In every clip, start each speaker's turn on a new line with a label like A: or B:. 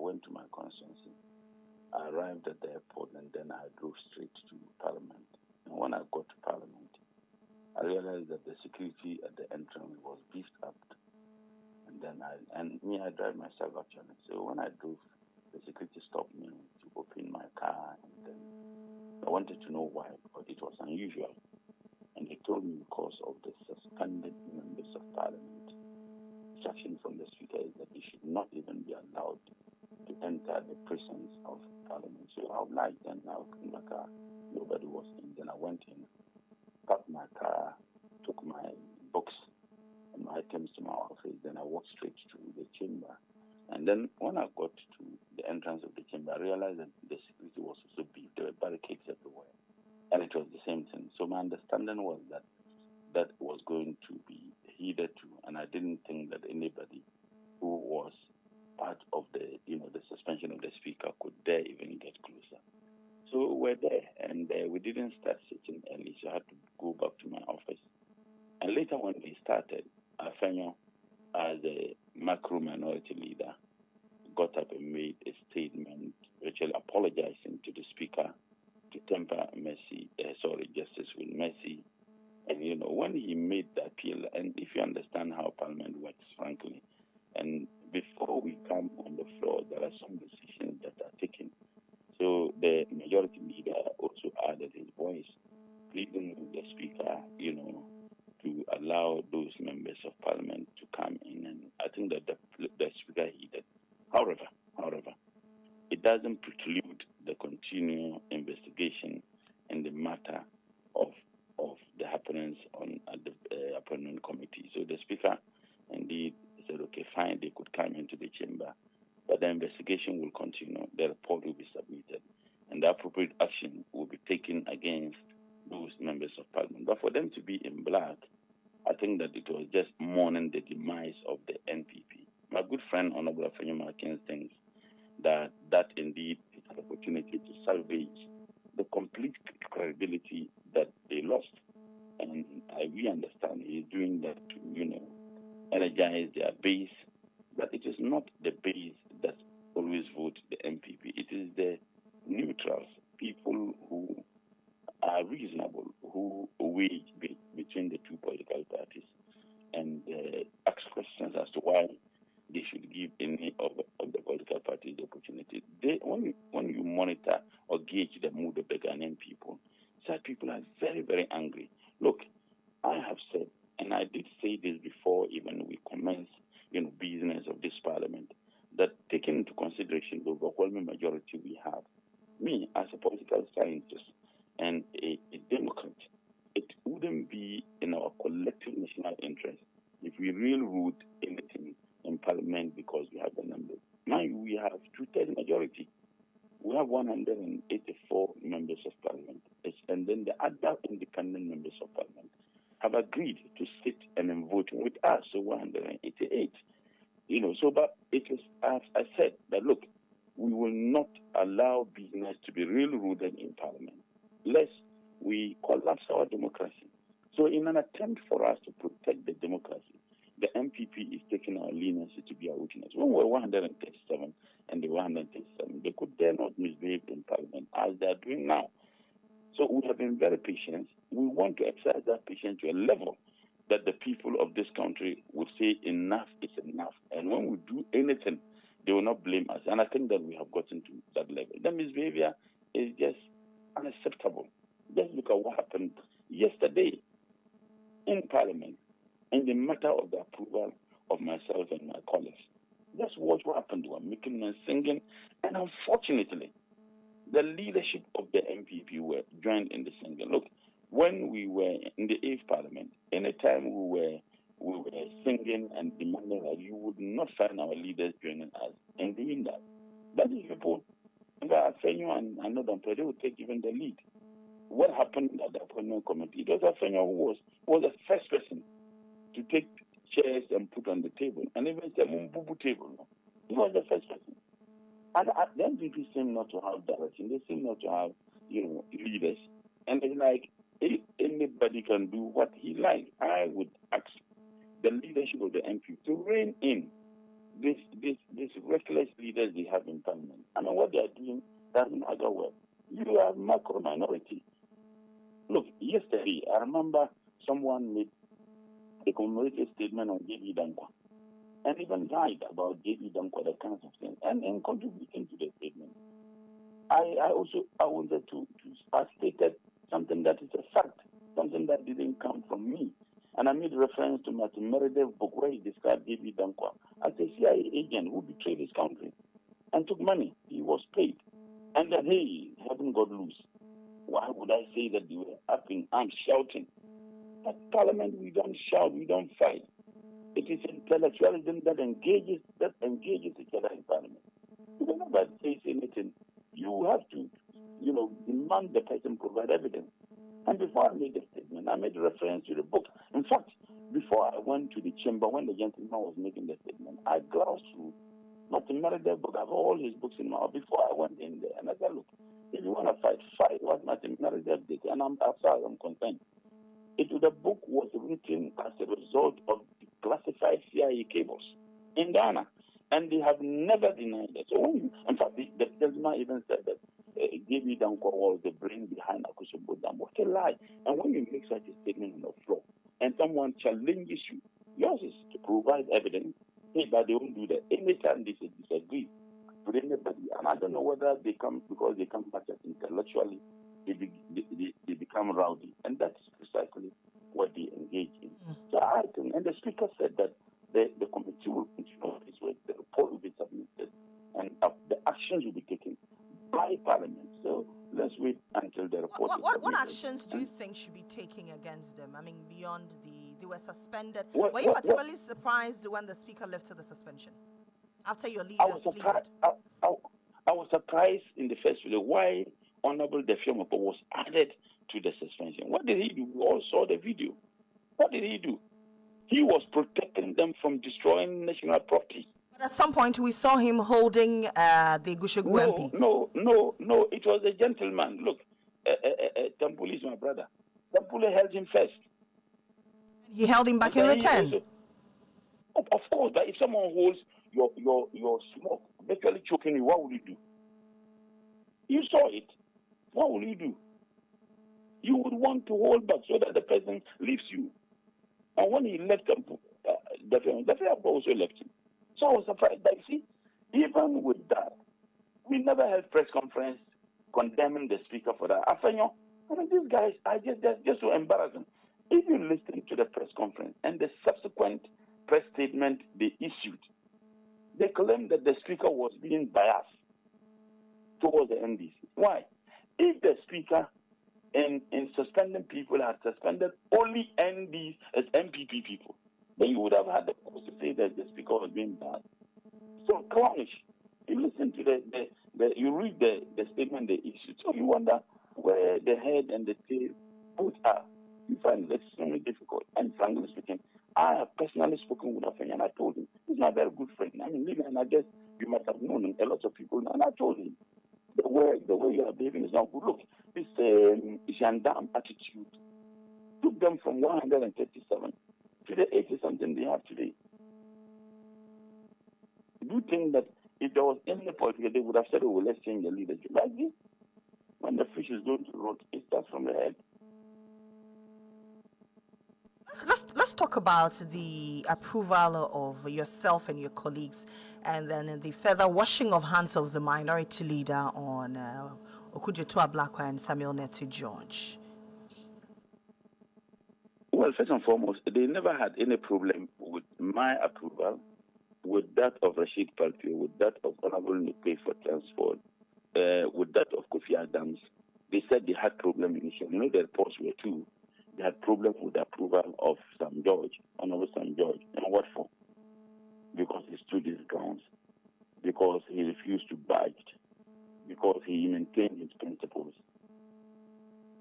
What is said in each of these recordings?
A: went to my constituency. I arrived at the airport and then I drove straight to Parliament. And when I got to Parliament, I realized that the security at the entrance was beefed up. And then I drive myself actually. So when I drove, the security stopped me to open my car, and then I wanted to know why, but it was unusual. And they told me because of the suspended members of Parliament. Instruction from the Speaker is that they should not even be allowed to enter the presence of Parliament. So I obliged, and I opened my car. Nobody was in. Then I went in, parked my car, took my books and my items to my office. Then I walked straight to the chamber. And then when I got to the entrance of the chamber, I realized that the security was also beefed. There were barricades everywhere. And it was the same thing. So my understanding was that that was going to be heeded to, and I didn't think that anybody who was part of the suspension of the Speaker could dare even get closer. So we're there, and we didn't start sitting early, so I had to go back to my office. And later when we started, Afenyo, as a macro minority leader, got up and made a statement virtually apologizing to the Speaker to temper justice with mercy. And, when he made the appeal, and if you understand how Parliament works, frankly, and before we come on the floor, there are some decisions that are taken. So the majority leader also added his voice, pleading the Speaker, to allow those members of Parliament to come in. And I think that the Speaker heeded. However, it doesn't preclude the continual investigation in the matter of the happenings at the appointment committee. So the Speaker indeed said, okay, fine, they could come into the chamber, but the investigation will continue. The report will be submitted, and the appropriate action will be taken against those members of Parliament. But for them to be in black, I think that it was just mourning the demise of the NPP. My good friend, Honorable Afenyo Markins, thinks that indeed is an opportunity to salvage the complete credibility that they lost. And we understand he is doing that to, energize their base. But it is not the base that always vote the NPP. It is the neutrals, people who are reasonable, who weigh between the two political parties and ask questions as to why they should give any of the political parties the opportunity. When you monitor or gauge the mood of the Ghanaian people, such people are very, very angry. Look, I have said, and I did say this before even we commenced, business of this Parliament, that taking into consideration the overwhelming majority we have, me as a political scientist and a Democrat, it wouldn't be in our collective national interest if we really ruled anything in Parliament because we have the numbers. Now we have 2/3 majority. We have 184 members of Parliament, and then the other independent members of Parliament have agreed to sit and vote with us, so 188. But it is, as I said, that look, we will not allow business to be really rooted in Parliament, lest we collapse our democracy. So in an attempt for us to protect the democracy, the NPP is taking our leniency to be our weakness. When we were 137 and they were 137, they could dare not misbehave in Parliament as they are doing now. So we have been very patient. We want to exercise that patience to a level that the people of this country would say enough is enough. And when we do anything, they will not blame us. And I think that we have gotten to that level. The misbehavior is just unacceptable. Just look at what happened yesterday in Parliament in the matter of the approval of myself and my colleagues. Just watch what happened. We were making and singing. And unfortunately, the leadership of the NPP were joined in the singing. Look, when we were in the 8th Parliament, anytime we were singing and demanding that you would not find our leaders joining us and doing that. That is people, Afenyo and another, they would take even the lead. What happened at the appointment committee? It was Afenyo who was the first person to take chairs and put on the table, and even the Mumbubu table. No? He was the first person. And the NPP seem not to have direction. They seem not to have, leaders. And it's like anybody can do what he likes. I would ask the leadership of the NPP to rein in this reckless leadership leaders they have in parliament. I mean, what they are doing doesn't matter well. You are macro minority. Look, yesterday, I remember someone made a commemorative statement on J.B. Dankwa and even lied about J.B. Dankwa, the kinds of things, and contributing to the statement. I wanted to I stated something that is a fact, something that didn't come from me. And I made reference to Martin Meredith's book where he described J.B. Dankwa as a CIA agent who betrayed his country and took money. He was paid. And that, hey, heaven got loose. Why would I say that they were up in arms shouting? At Parliament, we don't shout, we don't fight. It is intellectualism that engages each other in Parliament. If nobody says anything, you have to, demand the person provide evidence. And before I made the statement, I made reference to the book. In fact, before I went to the chamber, when the gentleman was making the statement, I glanced through Martin Meredith's book. I have all his books in my house before I went in there. And I said, look, if you want to fight what Martin Meredith did. And as far as I'm concerned, the book was written as a result of classified CIA cables in Ghana. And they have never denied it. So in fact, the gentleman even said that J.B. Dankwa was the brain behind Akosombo Dam. What a lie. And when you make such a statement on the floor and someone challenges you, yours is to provide evidence. Hey, but they won't do that. Anytime they disagree with anybody, and I don't know whether they come because they come back as intellectually, they become rowdy. And that's precisely what they engage in. So I think, and the speaker said that the committee will continue this way, the report will be submitted, and the actions will be taken by Parliament. So let's wait until the report is submitted.
B: What actions do you think should be taken against them? I mean, beyond they were suspended. Were you particularly surprised when the speaker lifted the suspension after your leaders pleaded?
A: I was surprised in the first place why Honorable Defiomopo was added to the suspension. What did he do? We all saw the video. What did he do? He was protecting them from destroying national property.
B: But at some point, we saw him holding the Gushegu MP.
A: No. It was a gentleman. Look, Tampuli is my brother. Tampuli held him first.
B: He held him back in return.
A: Of course, but if someone holds your smoke, virtually choking you, what will you do? You saw it. What will you do? You would want to hold back so that the person leaves you. And when he left, the also left him. So I was surprised. But you see, even with that, we never had press conference condemning the speaker for that. I mean, these guys are just so embarrassing. If you listen to the press conference and the subsequent press statement they issued, they claimed that the speaker was being biased towards the NDC. Why? If the speaker in suspending people had suspended only NDs as NPP people, then you would have had the cause to say that the speaker was being bad. So clownish. You listen to you read the statement they issued, so you wonder where the head and the tail both are. You find it extremely difficult. And frankly speaking, I have personally spoken with Afeni and I told him, he's my very good friend. I mean, and I guess you might have known him, a lot of people, and I told him, the way you are behaving is not good. Look, this gendarme attitude took them from 137 to the 80-something they have today. Do you think that if there was any political, they would have said, oh, well, let's change the leadership? Like this, when the fish is going to rot, it starts from the head.
B: Let's talk about the approval of yourself and your colleagues, and then the further washing of hands of the minority leader on Okudzeto Ablakwa and Samuel Neto George.
A: Well, first and foremost, they never had any problem with my approval, with that of Rashid Palpio, with that of Honorable Nukwe for transport, with that of Kofi Adams. They said they had problem initially. You know, the reports were two. They had problem with the approval of Sam George, Honorable Sam George. And what for? Because he stood his grounds, because he refused to budge, because he maintained his principles.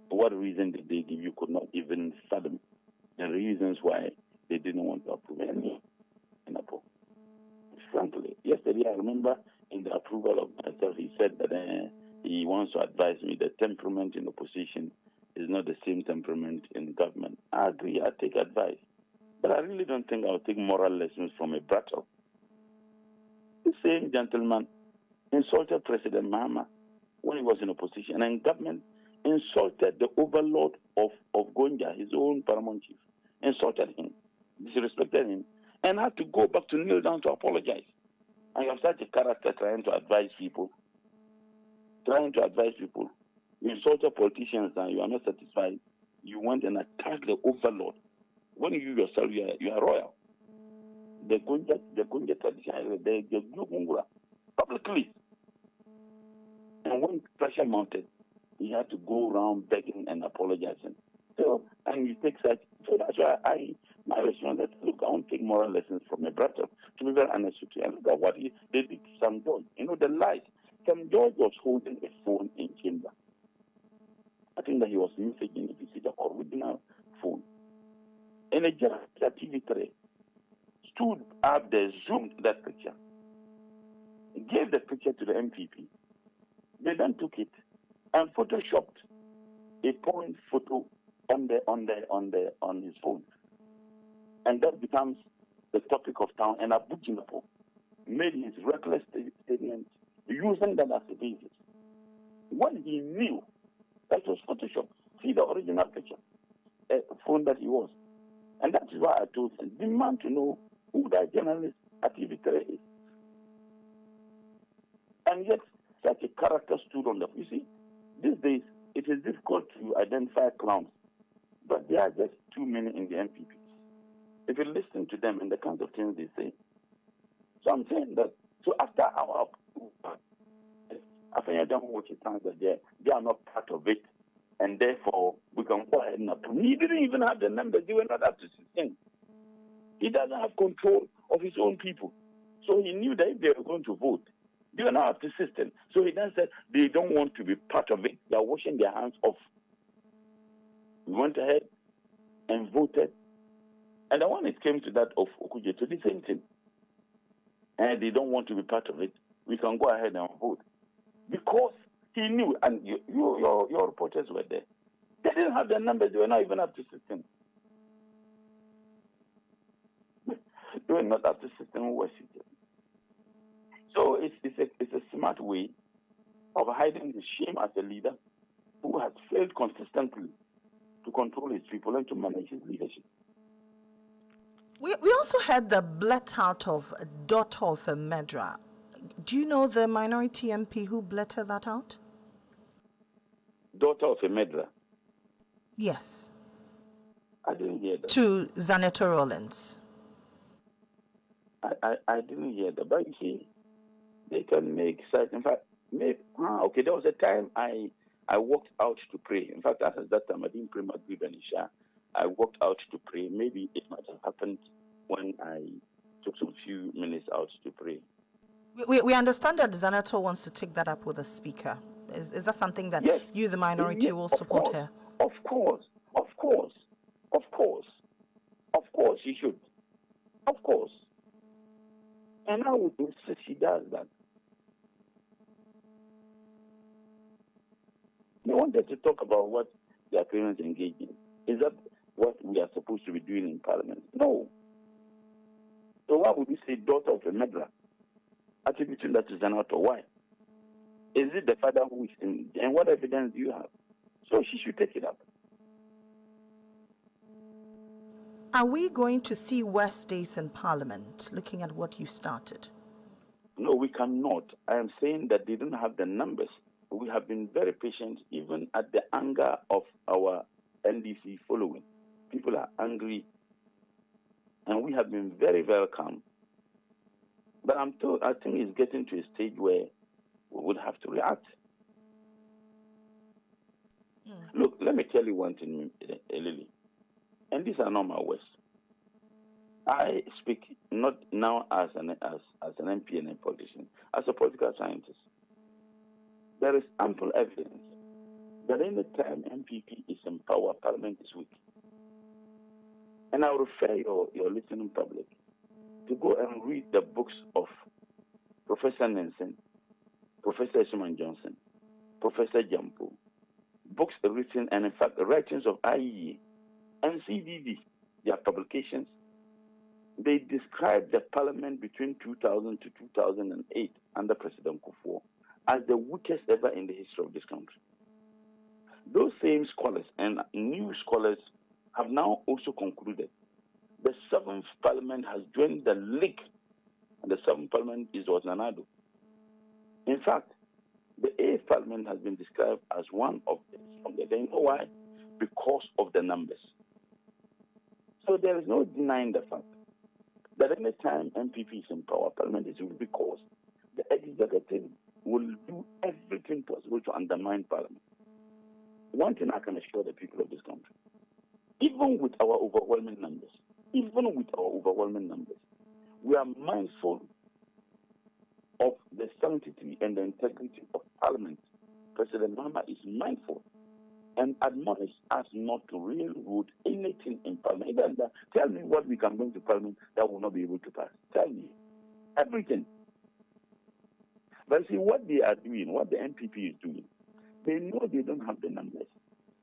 A: What reason did they give? You could not even fathom the reasons why they didn't want to approve any. Frankly, yesterday I remember in the approval of myself, he said that he wants to advise me that temperament in opposition is not the same temperament in government. I agree, I take advice. But I really don't think I'll take moral lessons from a battle. The same gentleman insulted President Mahama when he was in opposition, and government insulted the overlord of Gonja, his own paramount chief, insulted him, disrespected him, and had to go back to kneel down to apologize. And you have such a character trying to advise people. You insulted politicians and you are not satisfied. You went and attacked the overlord. When you yourself, you are royal. The Gunja tradition, the Gungura, publicly. And when pressure mounted, he had to go around begging and apologizing. So, and you take such. So that's why my response is, look, I won't take moral lessons from my brother. To be very honest with you, and look at what they did to Sam George. You know, the lies. Sam George was holding a phone in chamber. I think that he was messaging, if you see the original phone. And a journalist at TV3 stood up there, zoomed that picture, gave the picture to the NPP. They then took it and photoshopped a point photo on his phone, and that becomes the topic of town. And Abu Jinapo made his reckless statement using that as a basis when he knew that was Photoshop. See the original picture, phone that he was, and that is why I told him, demand to know who that journalist at TV3 is, and yet such a character stood on the. You see, these days it is difficult to identify clowns, but there are just too many in the NPP. If you listen to them and the kinds of things they say, so I'm saying that. So after our, I think it sounds that they are not part of it, and therefore we can go ahead and approve. He didn't even have the numbers; they were not up to 16. He doesn't have control of his own people, so he knew that if they were going to vote, they were not up to 16. So he then said they don't want to be part of it. They are washing their hands off. We went ahead and voted, and then when it came to that of Okuje, to the same thing, and they don't want to be part of it, we can go ahead and vote. Because he knew, and your reporters were there. They didn't have the numbers, they were not even up to 16. They were not up to 16 who were seated. So it's a smart way of hiding his shame as a leader who has failed consistently to control his people and to manage his leadership.
B: We also had the blurt out of daughter of a Medra. Do you know the minority MP who blurted that out?
A: Daughter of a Medra?
B: Yes.
A: I didn't hear that.
B: To Zaneto Rollins.
A: I didn't hear that. But you see, they can make such. In fact, okay, there was a time I walked out to pray. In fact, at that time, I didn't pray Maghrib and Isha. I walked out to pray. Maybe it might have happened when I took some few minutes out to pray.
B: We understand that Zaneto wants to take that up with the speaker. Is that something that
A: yes,
B: you, the minority,
A: yes,
B: will support her?
A: Of course, she should. Of course. And I would insist she does that. They wanted to talk about what their parents engage in. Is that what we are supposed to be doing in Parliament? No. So why would you say daughter of a Medra? Attributing that to Zanato? Why? Is it the father who is in? And what evidence do you have? So she should take it up.
B: Are we going to see worse days in Parliament, looking at what you started?
A: No, we cannot. I am saying that they don't have the numbers. We have been very patient, even at the anger of our NDC following. People are angry, and we have been very, very calm. But I think it's getting to a stage where we would have to react. Look, let me tell you one thing, Lily. And these are not my words. I speak not now as an MP and a politician, as a political scientist. There is ample evidence that any time NPP is in power, Parliament is weak. And I will refer your listening public to go and read the books of Professor Nelson, Professor Suman Johnson, Professor Jampo, books written, and in fact the writings of IEA and CDD, their publications. They describe the Parliament between 2000 to 2008 under President Kufuor greatest ever in the history of this country. Those same scholars and new scholars have now also concluded the 7th Parliament has joined the league, and the 7th Parliament is Nanado. In fact, the 8th Parliament has been described as one of the strongest. You know why? Because of the numbers. So there is no denying the fact that any time NPP is in power, Parliament is because the executive will do everything possible to undermine Parliament. One thing I can assure the people of this country, even with our overwhelming numbers, we are mindful of the sanctity and the integrity of Parliament. President Muhammad is mindful and admonish us not to railroad anything in Parliament. Even that, tell me what we can bring to Parliament that will not be able to pass. Tell me. Everything. But see, what they are doing, what the NPP is doing, they know they don't have the numbers.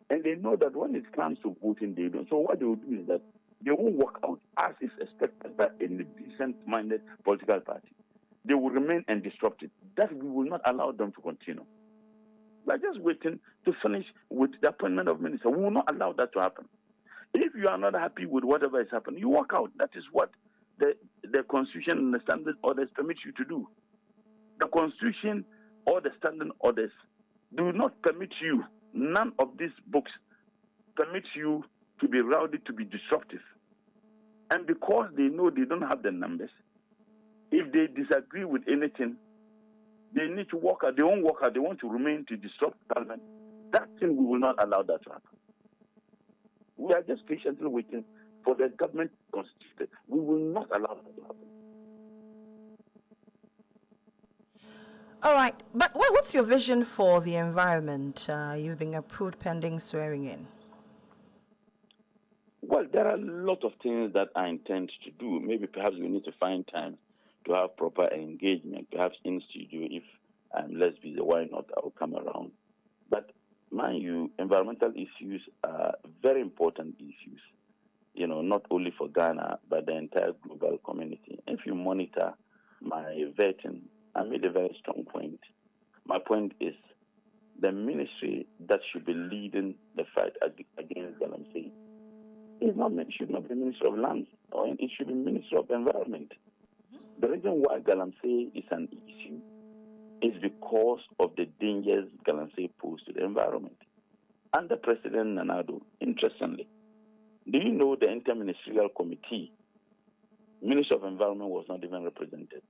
A: And they know that when it comes to voting, they don't. So what they will do is that they won't work out as is expected by a decent-minded political party. They will remain and disrupt it. That we will not allow them to continue. We're just waiting to finish with the appointment of minister. We will not allow that to happen. If you are not happy with whatever is happening, you walk out. That is what the Constitution and the standing orders permit you to do. The Constitution or the standing orders do not permit you, none of these books permit you to be rowdy, to be disruptive. And because they know they don't have the numbers, if they disagree with anything, they need to walk out. They won't walk out. They want to remain to disrupt Parliament. That thing, we will not allow that to happen. We are just patiently waiting for the government to constitute. We will not allow that to happen.
B: All right. But what's your vision for the environment? You've been approved pending swearing in.
A: Well, there are a lot of things that I intend to do. Maybe perhaps we need to find time to have proper engagement, perhaps in studio. If I'm less busy, why not? I'll come around. But mind you, environmental issues are very important issues, not only for Ghana, but the entire global community. If you monitor my vetting, I made a very strong point. My point is the ministry that should be leading the fight against galamsey should not be Minister of Lands, or it should be Minister of Environment. The reason why galamsey is an issue is because of the dangers galamsey pose to the environment. Under President Nanado, interestingly, do you know the Interministerial Committee, Minister of Environment was not even represented.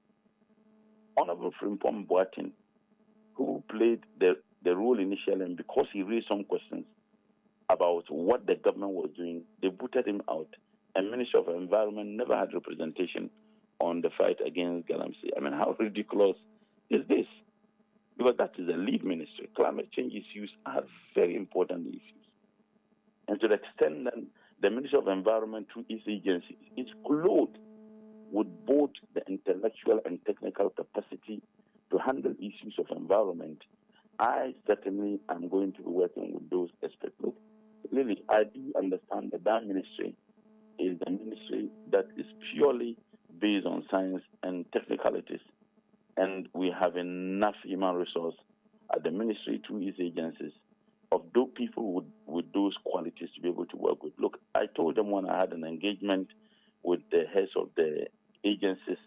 A: Honorable Frimpong Boateng, who played the role initially, and because he raised some questions about what the government was doing, they booted him out. And Minister of Environment never had representation on the fight against galamsey. I mean, how ridiculous is this? Because that is the lead ministry. Climate change issues are very important issues. And to the extent that the Ministry of Environment, through its agencies, is clothed with both the intellectual and technical capacity to handle issues of environment, I certainly am going to be working with those aspects. Look, really, I do understand that that ministry is a ministry that is purely based on science and technicalities. And we have enough human resource at the ministry through its agencies of those people with those qualities to be able to work with. Look, I told them when I had an engagement with the heads of the agencies,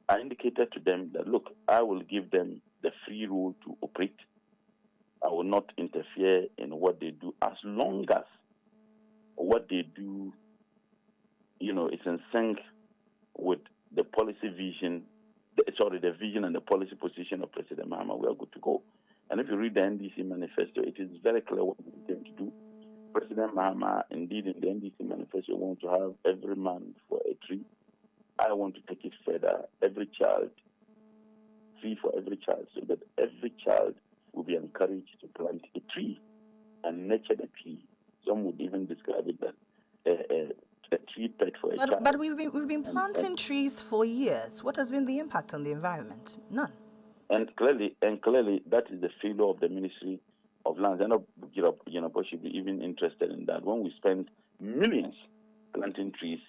A: I indicated to them that, look, I will give them the free rule to operate. I will not interfere in what they do as long as what they do, is in sync with the policy vision, the vision and the policy position of President Muhammad. We are good to go. And if you read the NDC manifesto, it is very clear what we intend to do. President Muhammad, indeed, in the NDC manifesto, wants to have every man for a tree. I want to take it further. Every child, free for every child, so that every child will be encouraged to plant a tree and nurture the tree. Some would even describe it that a tree pet for a child.
B: But we've been planting trees for years. What has been the impact on the environment? None.
A: And clearly, that is the failure of the Ministry of Lands. I know but should be even interested in that. When we spend millions planting trees,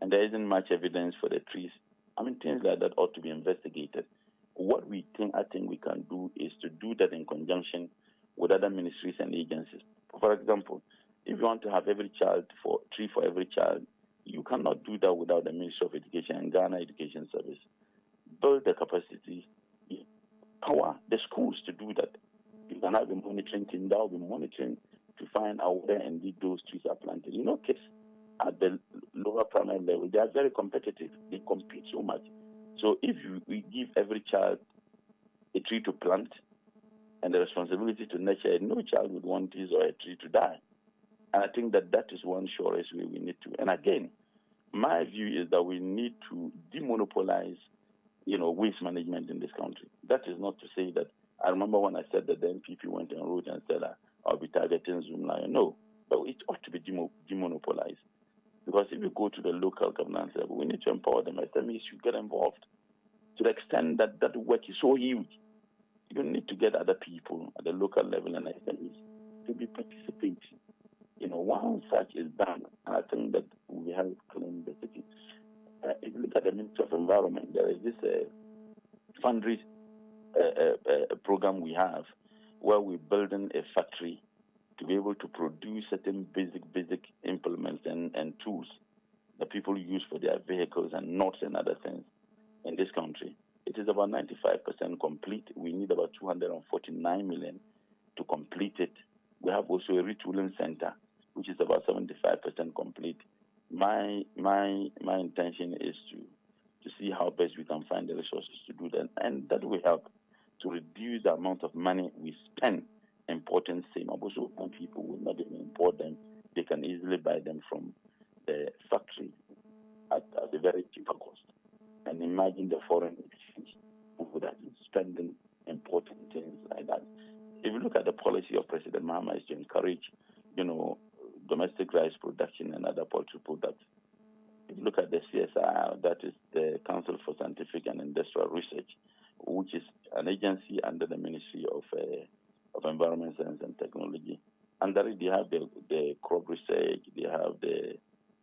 A: and there isn't much evidence for the trees, I mean, things like that ought to be investigated. what I think we can do is to do that in conjunction with other ministries and agencies. For example, if you want to have every child for tree for every child, you cannot do that without the Ministry of Education and Ghana Education Service. Build the capacity, power the schools to do that. You can have a monitoring team that will be monitoring to find out where indeed those trees are planted. Kids at the lower primary level, they are very competitive. They compete so much. So if we give every child a tree to plant and the responsibility to nurture, no child would want his or a tree to die. And I think that is one surest way we need to. And again, my view is that we need to demonopolize, waste management in this country. That is not to say that, I remember when I said that the NPP went and wrote and said, I'll be targeting Zoomlion. No, but it ought to be demonopolized. Because if you go to the local governance level, we need to empower them. SMEs should get involved to the extent that that work is so huge. You need to get other people at the local level and SMEs to be participating. Once such is done, I think that we have clean the city. If you look at the Ministry of Environment, there is this fundraise program we have where we're building a factory to be able to produce certain basic implements and tools that people use for their vehicles and nuts and other things in this country. It is about 95% complete. We need about 249 million to complete it. We have also a retooling center, which is about 75% complete. My intention is to see how best we can find the resources to do that, and that will help to reduce the amount of money we spend importing same. Also, when people will not even import them, they can easily buy them from the factory at a very cheaper cost. And imagine the foreign exchange who that is spending importing things like that. If you look at the policy of President Mohammed is to encourage, domestic rice production and other poultry products. If you look at the CSIR, that is the Council for Scientific and Industrial Research, which is an agency under the Ministry of Environment, Science and Technology. Under it, they have the crop research, they have the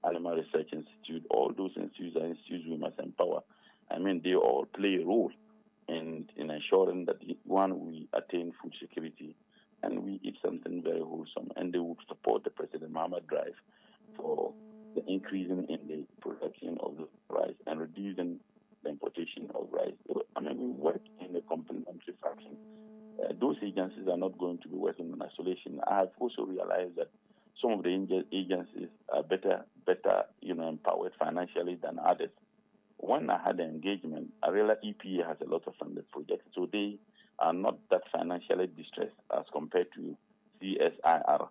A: Animal Research Institute. All those institutes are institutes we must empower. They all play a role in ensuring that, one, we attain food security and we eat something very wholesome, and they would support the President Mohammed drive for the increasing in the production of the rice and reducing the importation of rice. We work in a complementary fashion. Those agencies are not going to be working in isolation. I have also realized that some of the agencies are better, empowered financially than others. When I had an engagement, I realized EPA has a lot of funded projects, so they are not that financially distressed as compared to CSIR.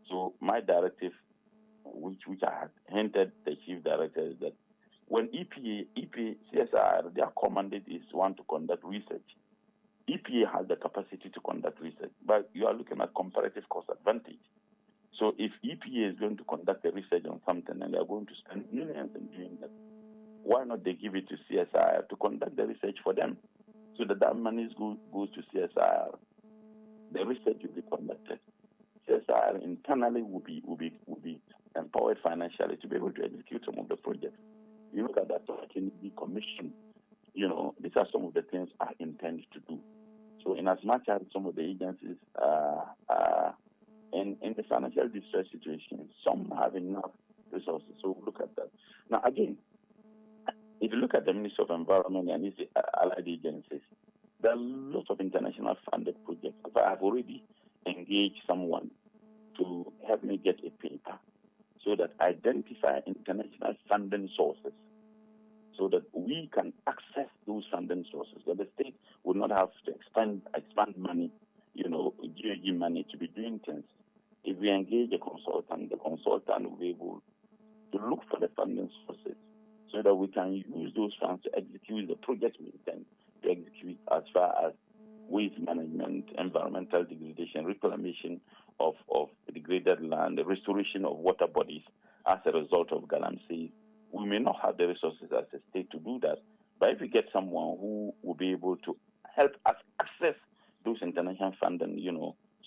A: So my directive, which I had hinted the chief director, is that when EPA, CSIR, their mandate is one to conduct research. EPA has the capacity to conduct research, but you are looking at comparative cost advantage. So if EPA is going to conduct the research on something and they are going to spend millions in doing that, why not they give it to CSIR to conduct the research for them, so that money goes to CSIR. The research will be conducted. CSIR internally will be empowered financially to be able to execute some of the projects. You look at that, can be commissioned. These are some of the things I intend to do. So in as much as some of the agencies are in the financial distress situation, some have enough resources. So look at that. Now again, if you look at the Ministry of Environment and its allied agencies, there are lots of international funded projects. I have already engaged someone to help me get a paper so that identify international funding sources so that we can access those funding sources. That the state would not have to expand money, GOG money to be doing things. If we engage a consultant, the consultant will be able to look for the funding sources so that we can use those funds to execute the projects we intend to execute as far as waste management, environmental degradation, reclamation of degraded land, the restoration of water bodies as a result of galamsey. We may not have the resources as a state to do that, but if we get someone who will be able to help us access those international funding,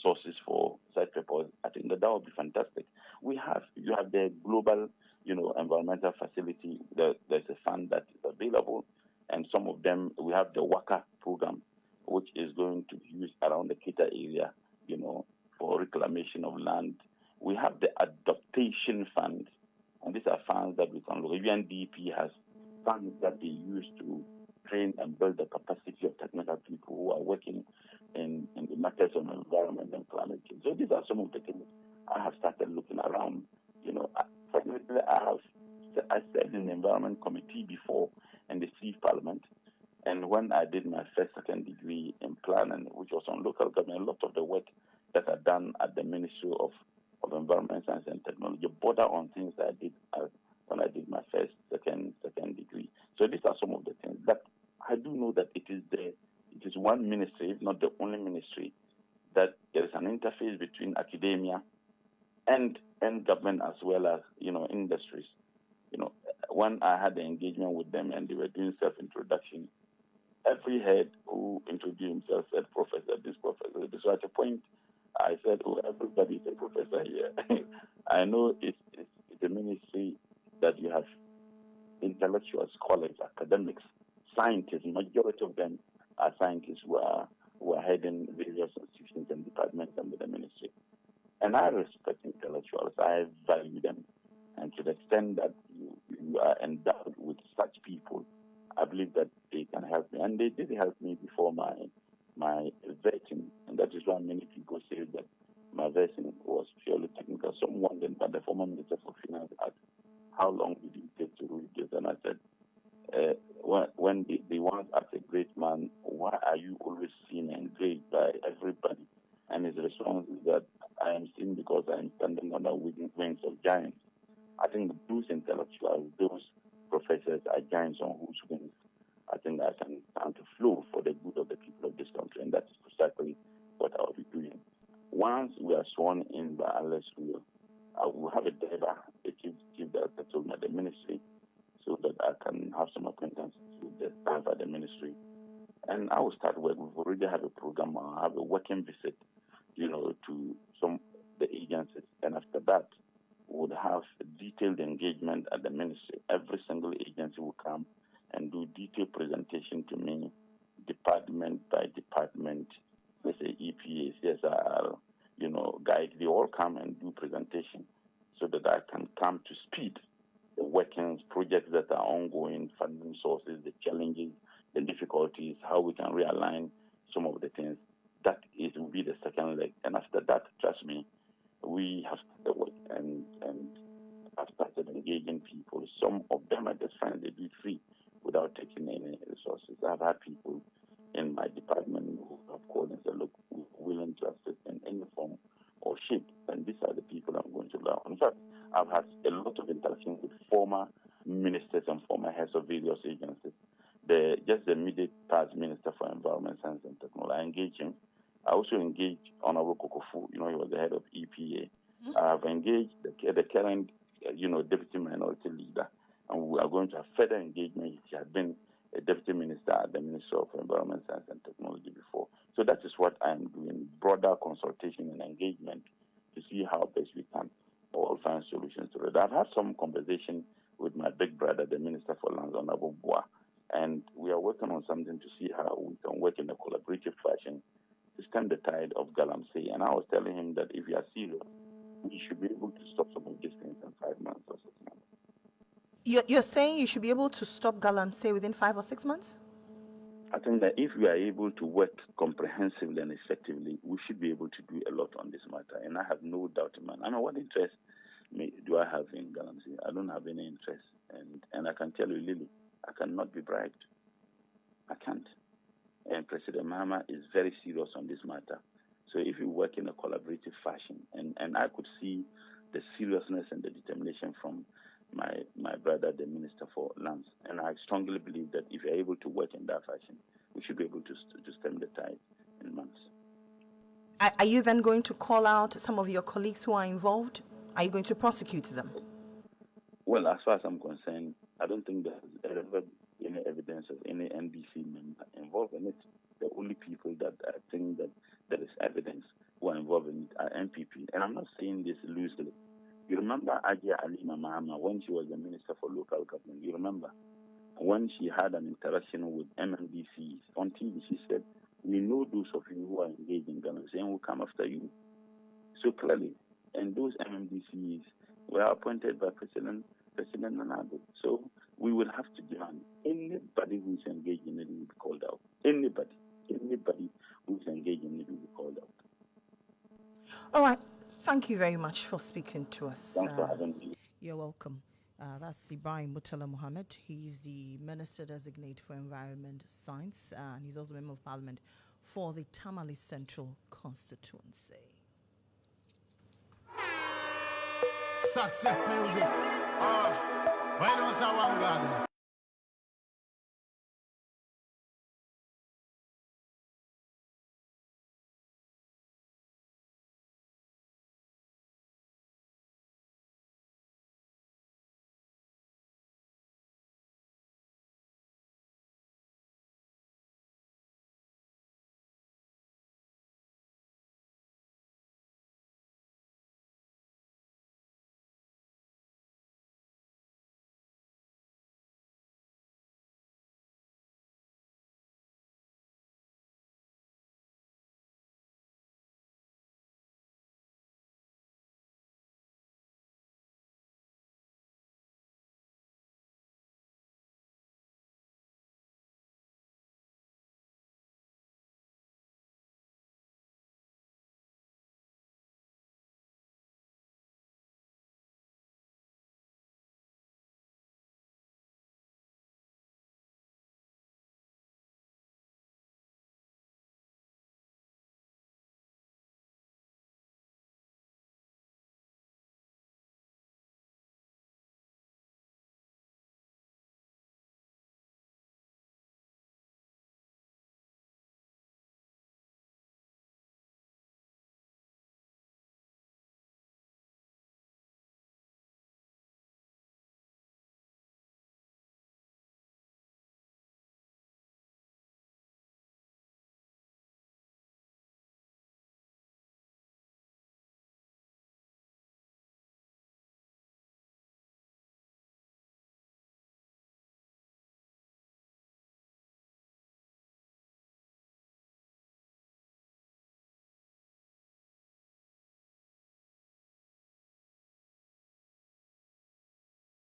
A: sources for such purpose, I think that would be fantastic. You have the global, environmental facility. There's a fund that is available, and some of them, we have the WACA program going to be used around the Kita area, for reclamation of land. We have the adaptation funds, and these are funds that we can look. UNDP has funds that they use to train and build the capacity of technical people who are working in the matters of environment and climate change. So these are some of the things I have started looking around. Fortunately, I served in the Environment Committee before in the Chief Parliament. And when I did my first, second degree in planning, which was on local government, a lot of the work that are done at the Ministry of Environment, Science and Technology border on things I did when I did my first, second degree. So these are some of the things. But I do know that it is one ministry, if not the only ministry, that there is an interface between academia and government as well as industries. When I had the engagement with them and they were doing self-introduction, every head who introduced himself said, "Professor, this professor." So at a point, I said, "Oh, everybody is a professor here." I know it's a ministry that you have intellectuals, scholars, academics, scientists. Majority of them are scientists who are heading various institutions and departments under the ministry. And I respect intellectuals. I value them. And to the extent that you are endowed with such people, I believe that they can help me. And they did help me before my vetting. And that is why many people say that my vetting was purely technical. Some wondered, but the former Minister for Finance asked, "How long did it take to read this?" And I said, when they once asked a great man, "Why are you always seen and engaged by everybody?" And his response is that, "I am seen because I am standing on the wings of giants." I think those intellectuals, those professors are giants on whose wings I think I can stand to flow for the good of the people of this country. And that's precisely what I'll be doing. Once we are sworn in by Alice Will, I will have a Deba, a chief director told me at the ministry, so that I can have some acquaintance with the staff at the ministry. And I will start work. We've already have a program. I'll have a working visit, to some the agencies. And after that, would have detailed engagement at the ministry. Every single agency will come and do detailed presentation to me, department by department. Let's say EPA, CSR, guide. They all come and do presentation so that I can come to speed the workings, projects that are ongoing, funding sources, the challenges, the difficulties, how we can realign some of the things. That will be the second leg. And after that, trust me, we have started work and have started engaging people. Some of them are just friends, they do it free without taking any resources. I've had people in my department who have called and said, "Look, we're willing to assist in any form or shape." And these are the people I'm going to learn. In fact, I've had a lot of interaction with former ministers and former heads of various agencies. The immediate past Minister for Environment, Science and Technology, I engaged him. I also engaged Honorable Kokofu, he was the head of EPA. I have engaged the current, Deputy Minority Leader, and we are going to have further engagement. He had been a Deputy Minister at the Ministry of Environment, Science and Technology before. So that is what I am doing, broader consultation and engagement to see how best we can all find solutions to it. I've had some conversation with my big brother, the Minister for Lands, Honorable Boa, and we are working on something to see how we can work in a collaborative fashion to stem the tide of Galamsey. And I was telling him that if we are serious, we should be able to stop some of these things in 5 months or 6 months.
B: You're saying you should be able to stop Galamsey within 5 or 6 months?
A: I think that if we are able to work comprehensively and effectively, we should be able to do a lot on this matter. And I have no doubt in my mind. What interest do I have in Galamsey? I don't have any interest. And I can tell you, Lily, I cannot be bribed. I can't. And President Mahama is very serious on this matter. So if we work in a collaborative fashion, and I could see the seriousness and the determination from my brother, the Minister for Lands, and I strongly believe that if you're able to work in that fashion, we should be able to stem the tide in months.
B: Are you then going to call out some of your colleagues who are involved? Are you going to prosecute them?
A: Well, as far as I'm concerned, I don't think there's ever any evidence of any NBC member involved in it. The only people that I think that there is evidence who are involved in it are NPP. And I'm not saying this loosely. You remember Ajia Alima Mahama when she was the Minister for Local Government? You remember when she had an interaction with MMDCs on TV? She said, We know those of you who are engaged in Ghana, saying we'll come after you. So clearly, and those MMDCs were appointed by President Nana. So we will have to demand anybody who is engaged in it will be called out. Anybody who is engaged in it will be called out.
B: All right. Thank you very much for speaking to us.
A: Thanks for having me.
B: You're welcome. That's Murtala Mohammed. He's the Minister Designate for Environment Science, and he's also Member of Parliament for the Tamale Central constituency.
C: Success music. When was I one God?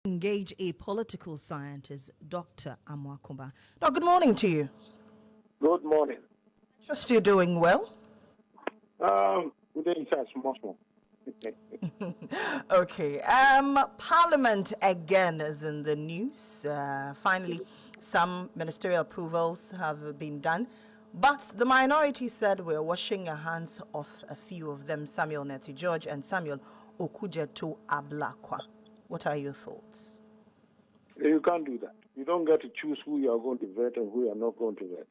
B: Engage a political scientist, Dr. Amwakumba. Doc, good morning to you.
D: Good morning.
B: Trust you're doing well.
D: Good day, sir. Small.
B: Okay. Parliament again is in the news. Finally, some ministerial approvals have been done, but the minority said we're washing our hands of a few of them, Samuel Neti George and Samuel Okujeto Ablakwa. What are your thoughts?
D: You can't do that. You don't get to choose who you are going to vet and who you are not going to vet.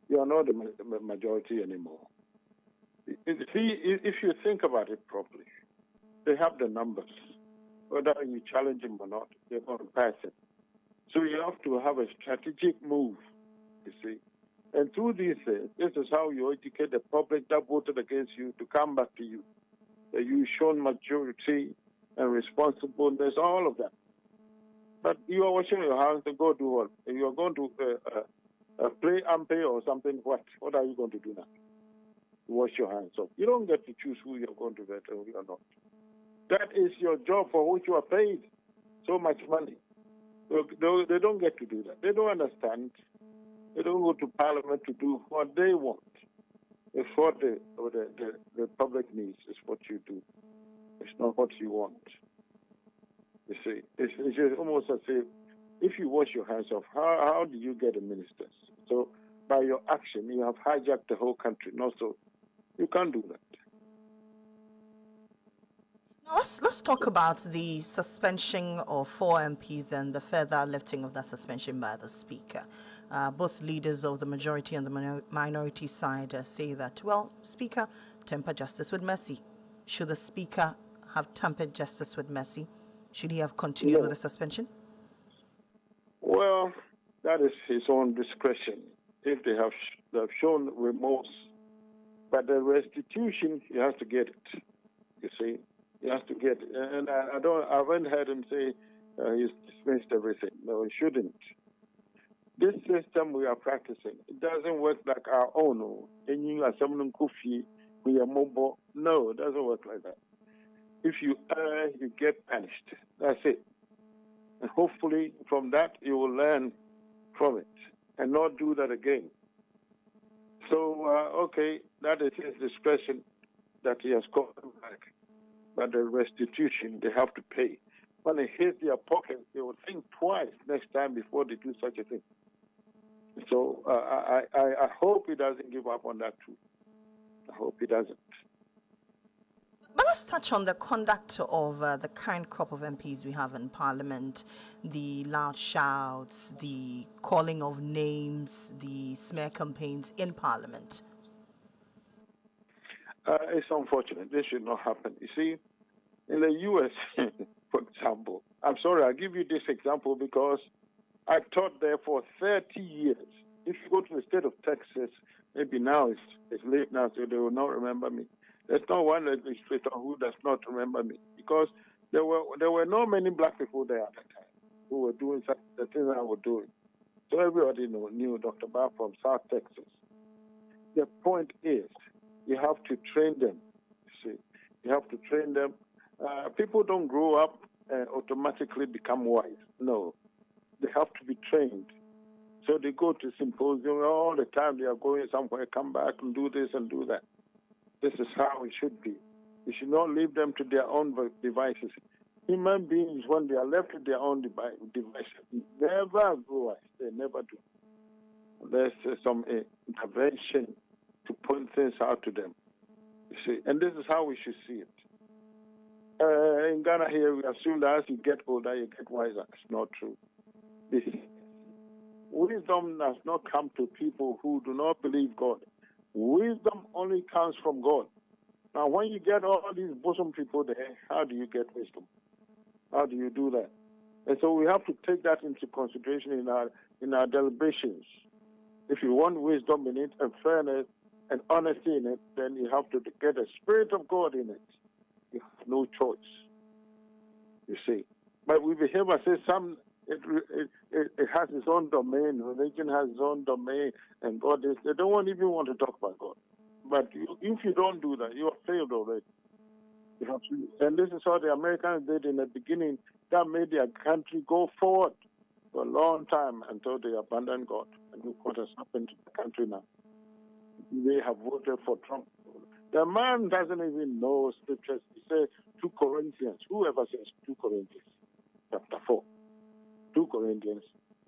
D: You are not the majority anymore. If you think about it properly, they have the numbers. Whether you challenge them or not, they're going to pass it. So you have to have a strategic move, you see. And through these things, this is how you educate the public that voted against you to come back to you. That you've shown maturity and responsibleness, all of that. But you are washing your hands to go do what? You are going to play umpire or something. What are you going to do now? Wash your hands off. You don't get to choose who you're going to vet and who you're not. That is your job for which you are paid so much money. They don't get to do that. They don't understand. They don't go to Parliament to do what they want. It's what the public needs is what you do. It's not what you want. You see, it's just almost as if you wash your hands off, how do you get a minister? So by your action, you have hijacked the whole country. No, so you can't do that.
B: Now let's talk about the suspension of 4 MPs and the further lifting of that suspension by the Speaker. Both leaders of the majority and the minority side say that, well, Speaker, temper justice with mercy. Should the Speaker have tempered justice with mercy? Should he have continued with the suspension?
D: Well, that is his own discretion. If they have shown remorse, but the restitution, he has to get it. You see, he has to get it. And I haven't heard him say he's dismissed everything. No, he shouldn't. This system we are practicing, it doesn't work like our own. And you are someone coffee, we are mobile. No, it doesn't work like that. If you err, you get punished. That's it. And hopefully from that you will learn from it and not do that again. So, okay, that is his discretion that he has gotten back. But the restitution, they have to pay. When it hits their pocket, they will think twice next time before they do such a thing. So I hope he doesn't give up on that too. I hope he doesn't.
B: But let's touch on the conduct of the current crop of MPs we have in Parliament, the loud shouts, the calling of names, the smear campaigns in Parliament.
D: It's unfortunate. This should not happen. You see, in the U.S., for example, I'm sorry, I'll give you this example because I taught there for 30 years. If you go to the state of Texas, maybe now it's late now, so they will not remember me. There's not one administrator who does not remember me because there were not many black people there at that time who were doing the things I was doing. So everybody knew Dr. Barr from South Texas. The point is, you have to train them. See, you have to train them. People don't grow up and automatically become wise. No, they have to be trained. So they go to symposium all the time. They are going somewhere, come back and do this and do that. This is how it should be. You should not leave them to their own devices. Human beings, when they are left to their own devices, never grow wise. They never do. There's some intervention to point things out to them. You see, and this is how we should see it. In Ghana here, we assume that as you get older, you get wiser. It's not true. Wisdom does not come to people who do not believe God. Wisdom only comes from God. Now, when you get all these bosom people there, how do you get wisdom? How do you do that? And so we have to take that into consideration in our deliberations. If you want wisdom in it and fairness and honesty in it, then you have to get the Spirit of God in it. You have no choice, you see. But we behave as if it has its own domain, religion has its own domain, and God is, they don't even want to talk about God. But if you don't do that, you have failed already. You have to, and this is what the Americans did in the beginning. That made their country go forward for a long time until they abandoned God. And look what has happened to the country now. They have voted for Trump. The man doesn't even know scriptures. He says 2 Corinthians. Whoever says 2 Corinthians, chapter 4. 2 Corinthians.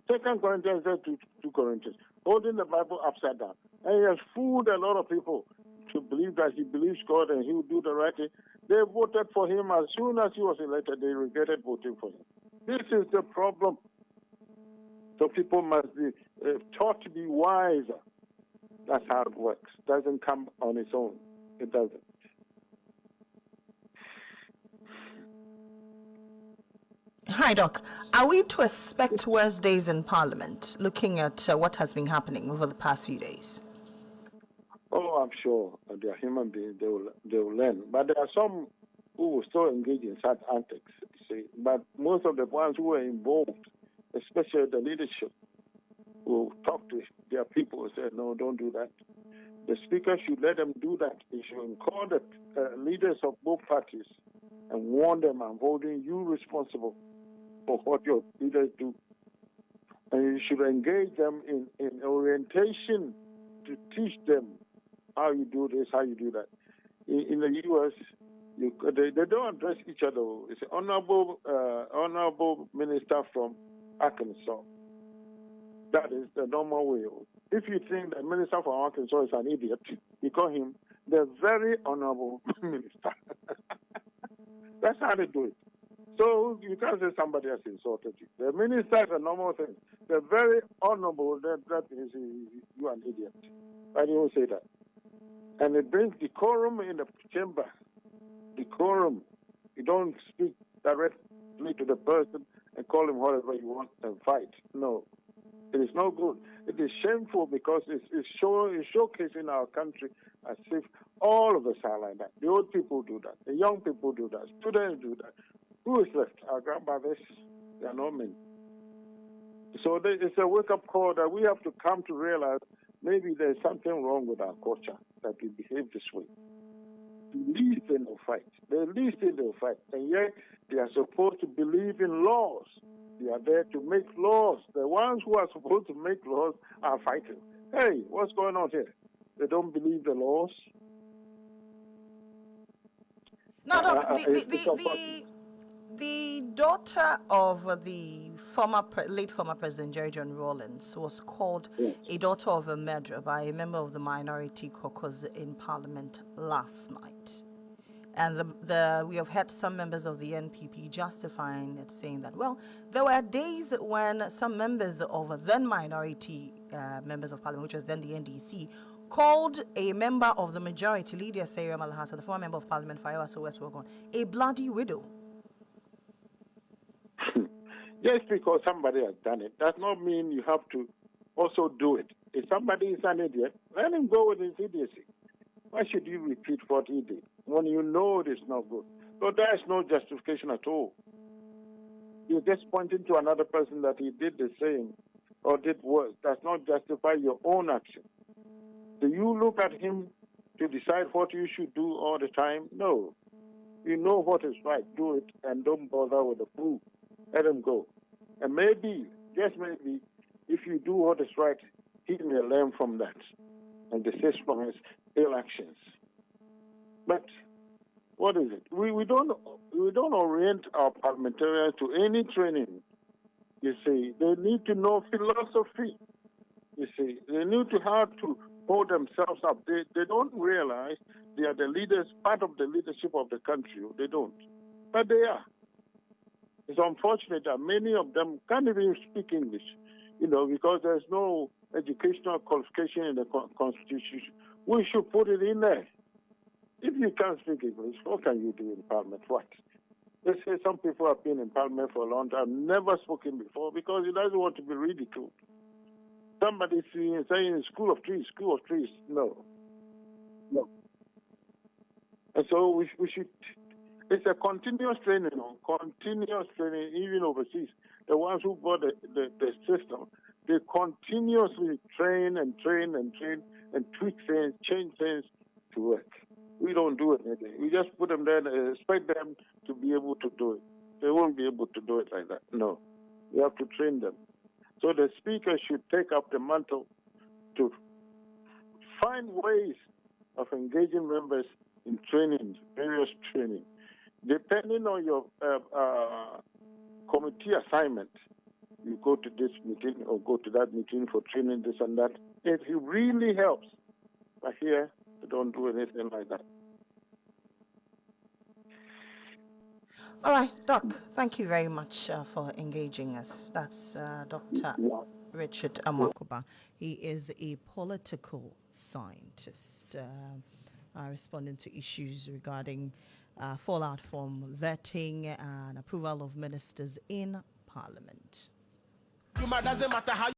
D: 2 Corinthians says 2 Corinthians. Holding the Bible upside down. And he has fooled a lot of people to believe that he believes God and he will do the right thing. They voted for him as soon as he was elected. They regretted voting for him. This is the problem. So people must be taught to be wiser. That's how it works. It doesn't come on its own. It doesn't.
B: Hi, Doc. Are we to expect worse days in Parliament, looking at what has been happening over the past few days?
D: Oh, I'm sure they are human beings. They will learn. But there are some who will still engage in such antics. See, but most of the ones who are involved, especially the leadership, will talk to their people and say, no, don't do that. The speaker should let them do that. He should call the leaders of both parties and warn them, I'm holding you responsible for what your leaders do. And you should engage them in orientation to teach them how you do this, how you do that. In the U.S., they don't address each other. It's an honorable minister from Arkansas. That is the normal way. If you think the minister from Arkansas is an idiot, you call him the very honorable minister. That's how they do it. So you can't say somebody has insulted you. The minister is a normal thing. The very honorable, that is you an idiot. And you will say that. And it brings decorum in the chamber. Decorum. You don't speak directly to the person and call him whatever you want and fight. No. It is no good. It is shameful because it's showcasing our country as if all of us are like that. The old people do that. The young people do that. Students do that. Who is left? Our grandmothers. They are not men. So it's a wake-up call that we have to come to realize maybe there's something wrong with our culture that we behave this way. The least in the fight. The least in the fight. And yet they are supposed to believe in laws. They are there to make laws. The ones who are supposed to make laws are fighting. Hey, what's going on here? They don't believe the laws.
B: No, Doc, the daughter of the late former President Jerry John Rawlings was called a daughter of a murderer by a member of the minority caucus in Parliament last night. And we have had some members of the NPP justifying it, saying that, well, there were days when some members of then minority members of Parliament, which was then the NDC, called a member of the majority, Lydia Sayre Malahasa, the former member of Parliament for Iowa West Wogon, a bloody widow.
D: Just because somebody has done it does not mean you have to also do it. If somebody is an idiot, let him go with his idiocy. Why should you repeat what he did when you know it is not good? So there is no justification at all. You're just pointing to another person that he did the same or did worse. Does not justify your own action. Do you look at him to decide what you should do all the time? No. You know what is right. Do it and don't bother with the fool. Let him go. And maybe, just maybe, if you do what is right, he may learn from that and desist from his ill actions. But what is it? We don't orient our parliamentarians to any training. You see, they need to know philosophy. You see, they need to have to hold themselves up. They don't realize they are the leaders, part of the leadership of the country. They don't. But they are. It's unfortunate that many of them can't even speak English, because there's no educational qualification in the Constitution. We should put it in there. If you can't speak English, what can you do in Parliament? What? They say some people have been in Parliament for a long time, never spoken before, because he doesn't want to be ridiculed. Somebody saying school of trees. No. And so we should, it's a continuous training, even overseas. The ones who bought the system, they continuously train and tweak things, change things to work. We don't do anything. We just put them there and expect them to be able to do it. They won't be able to do it like that. No. We have to train them. So the speaker should take up the mantle to find ways of engaging members in training, various training. Depending on your committee assignment, you go to this meeting or go to that meeting for training, this and that. It really helps. But here, they don't do anything like that.
B: All right, Doc, thank you very much for engaging us. That's Dr. Richard Amakuba. He is a political scientist responding to issues regarding fallout from vetting and approval of ministers in Parliament.
C: Doesn't matter how